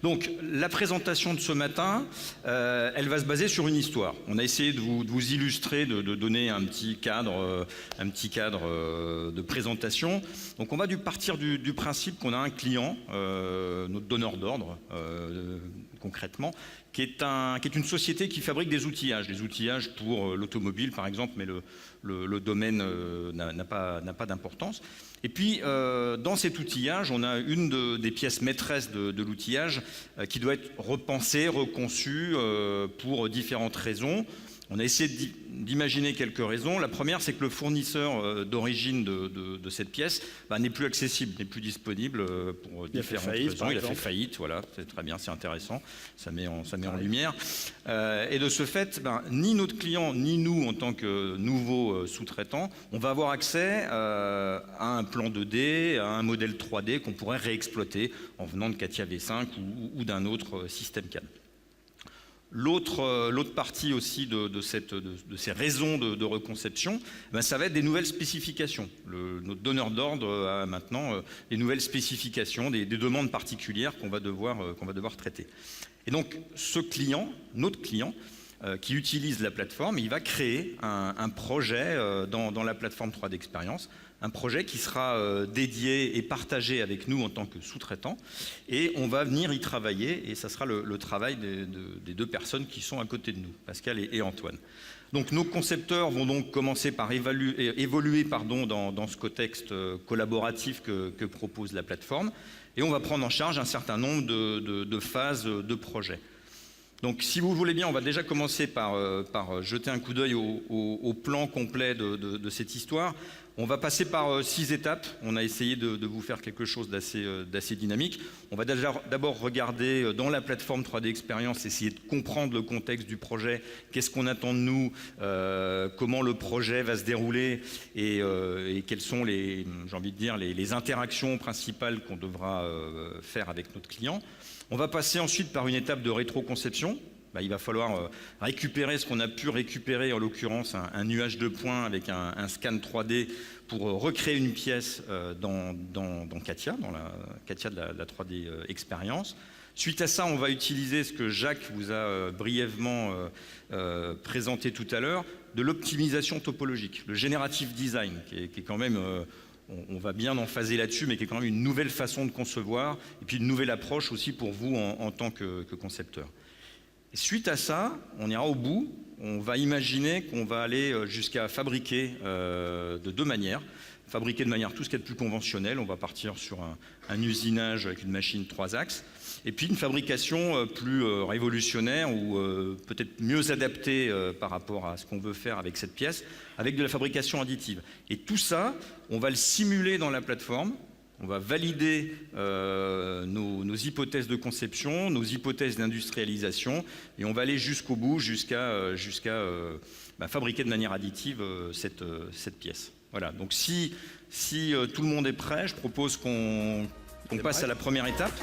Donc la présentation de ce matin, elle va se baser sur une histoire. On a essayé de vous illustrer, de donner un petit cadre de présentation. Donc on va partir du principe qu'on a un client, notre donneur d'ordre concrètement, qui est une société qui fabrique des outillages pour l'automobile par exemple, mais le domaine n'a pas d'importance. Et puis, dans cet outillage, on a des pièces maîtresses de l'outillage qui doit être repensée, reconçue pour différentes raisons. On a essayé d'imaginer quelques raisons. La première, c'est que le fournisseur d'origine de cette pièce n'est plus accessible, n'est plus disponible pour différentes raisons. Il a fait faillite, voilà, c'est très bien, c'est intéressant, ça met en lumière. Et de ce fait, ni notre client, ni nous, en tant que nouveaux sous-traitants, on va avoir accès à un plan 2D, à un modèle 3D qu'on pourrait réexploiter en venant de CATIA V5 ou d'un autre système CAD. L'autre partie aussi de ces raisons de reconception, ça va être des nouvelles spécifications. Notre donneur d'ordre a maintenant des nouvelles spécifications, des demandes particulières qu'on va devoir traiter. Et donc notre client, qui utilise la plateforme, il va créer un projet dans la plateforme 3D Experience, un projet qui sera dédié et partagé avec nous en tant que sous-traitant, et on va venir y travailler, et ça sera le travail des deux personnes qui sont à côté de nous, Pascal et Antoine. Donc nos concepteurs vont donc commencer par évoluer dans ce contexte collaboratif que propose la plateforme, et on va prendre en charge un certain nombre de phases de projet. Donc si vous voulez bien, on va déjà commencer par jeter un coup d'œil au plan complet de cette histoire. On va passer par 6 étapes. On a essayé de vous faire quelque chose d'assez dynamique. On va d'abord regarder dans la plateforme 3D Experience, essayer de comprendre le contexte du projet, qu'est-ce qu'on attend de nous, comment le projet va se dérouler et quelles sont les interactions principales qu'on devra faire avec notre client. On va passer ensuite par une étape de rétroconception. Il va falloir récupérer ce qu'on a pu récupérer, en l'occurrence un nuage de points avec un scan 3D pour recréer une pièce dans CATIA, dans la CATIA de la 3D Experience. Suite à ça, on va utiliser ce que Jacques vous a brièvement présenté tout à l'heure, de l'optimisation topologique, le generative design, qui est quand même... on va bien emphaser là-dessus, mais qui est quand même une nouvelle façon de concevoir, et puis une nouvelle approche aussi pour vous en tant que concepteur. Et suite à ça, on ira au bout, on va imaginer qu'on va aller jusqu'à fabriquer de deux manières. Fabriquer de manière tout ce qui est de plus conventionnelle, on va partir sur un usinage avec une machine 3 axes, et puis une fabrication plus révolutionnaire ou peut-être mieux adaptée par rapport à ce qu'on veut faire avec cette pièce, avec de la fabrication additive. Et tout ça, on va le simuler dans la plateforme, on va valider nos hypothèses de conception, nos hypothèses d'industrialisation, et on va aller jusqu'au bout, jusqu'à fabriquer de manière additive cette pièce. Voilà, donc si tout le monde est prêt, je propose qu'on passe à la première étape.